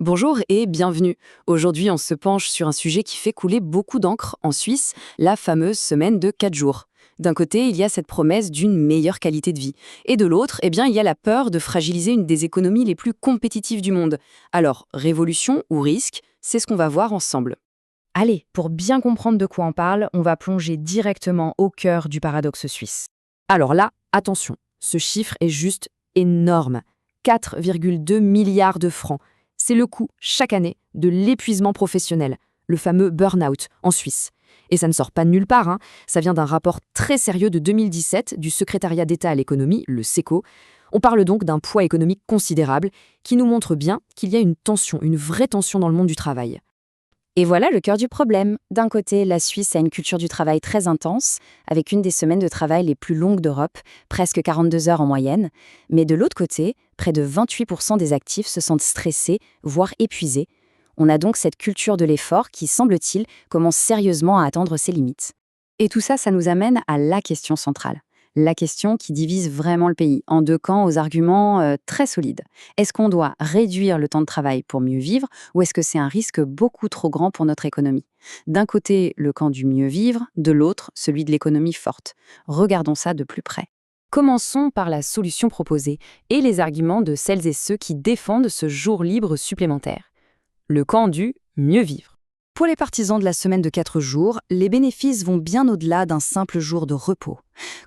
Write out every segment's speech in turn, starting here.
Bonjour et bienvenue. Aujourd'hui, on se penche sur un sujet qui fait couler beaucoup d'encre en Suisse, la fameuse semaine de 4 jours. D'un côté, il y a cette promesse d'une meilleure qualité de vie. Et de l'autre, il y a la peur de fragiliser une des économies les plus compétitives du monde. Alors, révolution ou risque, c'est ce qu'on va voir ensemble. Allez, pour bien comprendre de quoi on parle, on va plonger directement au cœur du paradoxe suisse. Alors là, attention, ce chiffre est juste énorme. 4,2 milliards de francs. C'est le coût, chaque année, de l'épuisement professionnel, le fameux burn-out, en Suisse. Et ça ne sort pas de nulle part, ça vient d'un rapport très sérieux de 2017 du secrétariat d'État à l'économie, le SECO. On parle donc d'un poids économique considérable qui nous montre bien qu'il y a une tension, une vraie tension dans le monde du travail. Et voilà le cœur du problème. D'un côté, la Suisse a une culture du travail très intense, avec une des semaines de travail les plus longues d'Europe, presque 42 heures en moyenne. Mais de l'autre côté, près de 28% des actifs se sentent stressés, voire épuisés. On a donc cette culture de l'effort qui, semble-t-il, commence sérieusement à atteindre ses limites. Et tout ça, ça nous amène à la question centrale. La question qui divise vraiment le pays, en deux camps aux arguments très solides. Est-ce qu'on doit réduire le temps de travail pour mieux vivre ou est-ce que c'est un risque beaucoup trop grand pour notre économie? D'un côté, le camp du mieux vivre, de l'autre, celui de l'économie forte. Regardons ça de plus près. Commençons par la solution proposée et les arguments de celles et ceux qui défendent ce jour libre supplémentaire. Le camp du mieux vivre. Pour les partisans de la semaine de 4 jours, les bénéfices vont bien au-delà d'un simple jour de repos.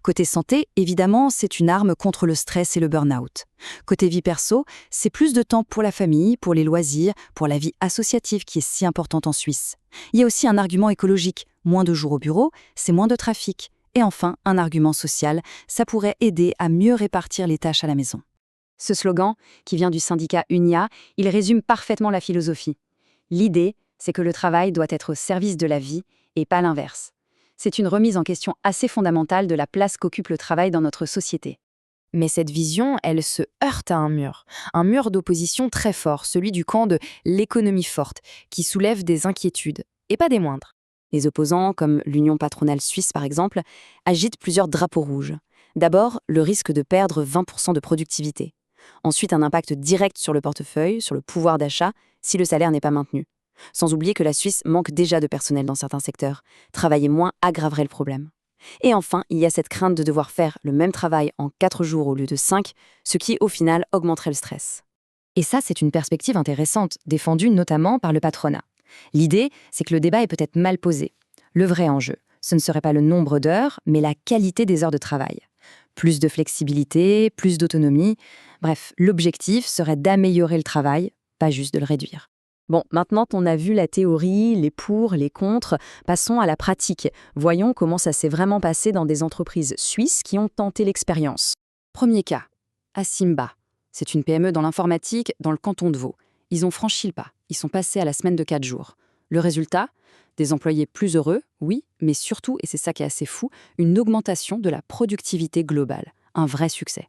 Côté santé, évidemment, c'est une arme contre le stress et le burn-out. Côté vie perso, c'est plus de temps pour la famille, pour les loisirs, pour la vie associative qui est si importante en Suisse. Il y a aussi un argument écologique. Moins de jours au bureau, c'est moins de trafic. Et enfin, un argument social, ça pourrait aider à mieux répartir les tâches à la maison. Ce slogan, qui vient du syndicat UNIA, il résume parfaitement la philosophie. L'idée, c'est que le travail doit être au service de la vie et pas l'inverse. C'est une remise en question assez fondamentale de la place qu'occupe le travail dans notre société. Mais cette vision, elle se heurte à un mur d'opposition très fort, celui du camp de l'économie forte, qui soulève des inquiétudes, et pas des moindres. Les opposants, comme l'Union patronale suisse par exemple, agitent plusieurs drapeaux rouges. D'abord, le risque de perdre 20% de productivité. Ensuite, un impact direct sur le portefeuille, sur le pouvoir d'achat, si le salaire n'est pas maintenu. Sans oublier que la Suisse manque déjà de personnel dans certains secteurs. Travailler moins aggraverait le problème. Et enfin, il y a cette crainte de devoir faire le même travail en 4 jours au lieu de 5, ce qui, au final, augmenterait le stress. Et ça, c'est une perspective intéressante, défendue notamment par le patronat. L'idée, c'est que le débat est peut-être mal posé. Le vrai enjeu, ce ne serait pas le nombre d'heures, mais la qualité des heures de travail. Plus de flexibilité, plus d'autonomie. Bref, l'objectif serait d'améliorer le travail, pas juste de le réduire. Bon, maintenant qu'on a vu la théorie, les pour, les contre, passons à la pratique. Voyons comment ça s'est vraiment passé dans des entreprises suisses qui ont tenté l'expérience. Premier cas, Asimba. C'est une PME dans l'informatique, dans le canton de Vaud. Ils ont franchi le pas. Ils sont passés à la semaine de 4 jours. Le résultat? Des employés plus heureux, oui, mais surtout, et c'est ça qui est assez fou, une augmentation de la productivité globale. Un vrai succès.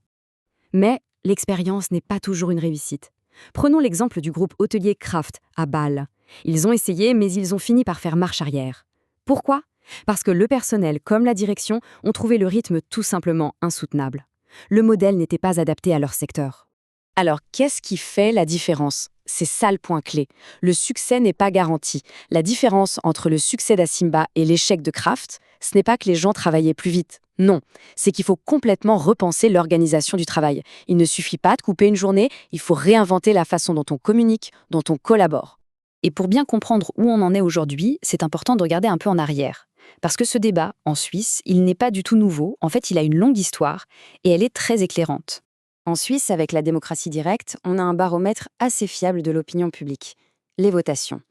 Mais l'expérience n'est pas toujours une réussite. Prenons l'exemple du groupe hôtelier Kraft à Bâle. Ils ont essayé, mais ils ont fini par faire marche arrière. Pourquoi? Parce que le personnel comme la direction ont trouvé le rythme tout simplement insoutenable. Le modèle n'était pas adapté à leur secteur. Alors, qu'est-ce qui fait la différence? C'est ça le point clé. Le succès n'est pas garanti. La différence entre le succès d'Asimba et l'échec de Kraft, ce n'est pas que les gens travaillaient plus vite. Non, c'est qu'il faut complètement repenser l'organisation du travail. Il ne suffit pas de couper une journée, il faut réinventer la façon dont on communique, dont on collabore. Et pour bien comprendre où on en est aujourd'hui, c'est important de regarder un peu en arrière. Parce que ce débat, en Suisse, il n'est pas du tout nouveau. En fait, il a une longue histoire et elle est très éclairante. En Suisse, avec la démocratie directe, on a un baromètre assez fiable de l'opinion publique. Les votations.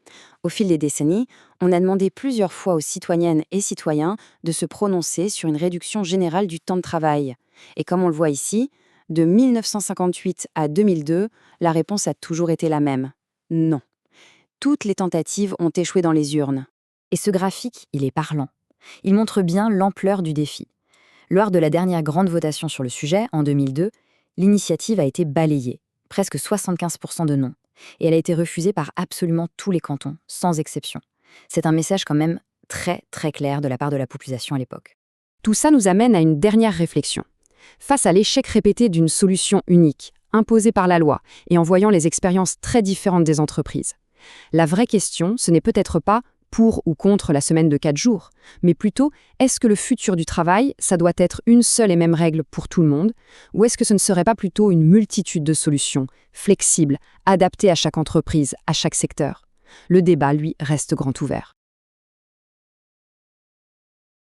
Au fil des décennies, on a demandé plusieurs fois aux citoyennes et citoyens de se prononcer sur une réduction générale du temps de travail. Et comme on le voit ici, de 1958 à 2002, la réponse a toujours été la même. Non. Toutes les tentatives ont échoué dans les urnes. Et ce graphique, il est parlant. Il montre bien l'ampleur du défi. Lors de la dernière grande votation sur le sujet, en 2002, l'initiative a été balayée, presque 75% de non. Et elle a été refusée par absolument tous les cantons, sans exception. C'est un message quand même très très clair de la part de la population à l'époque. Tout ça nous amène à une dernière réflexion. Face à l'échec répété d'une solution unique, imposée par la loi, et en voyant les expériences très différentes des entreprises. La vraie question, ce n'est peut-être pas pour ou contre la semaine de 4 jours, mais plutôt, est-ce que le futur du travail, ça doit être une seule et même règle pour tout le monde, ou est-ce que ce ne serait pas plutôt une multitude de solutions, flexibles, adaptées à chaque entreprise, à chaque secteur? Le débat, lui, reste grand ouvert.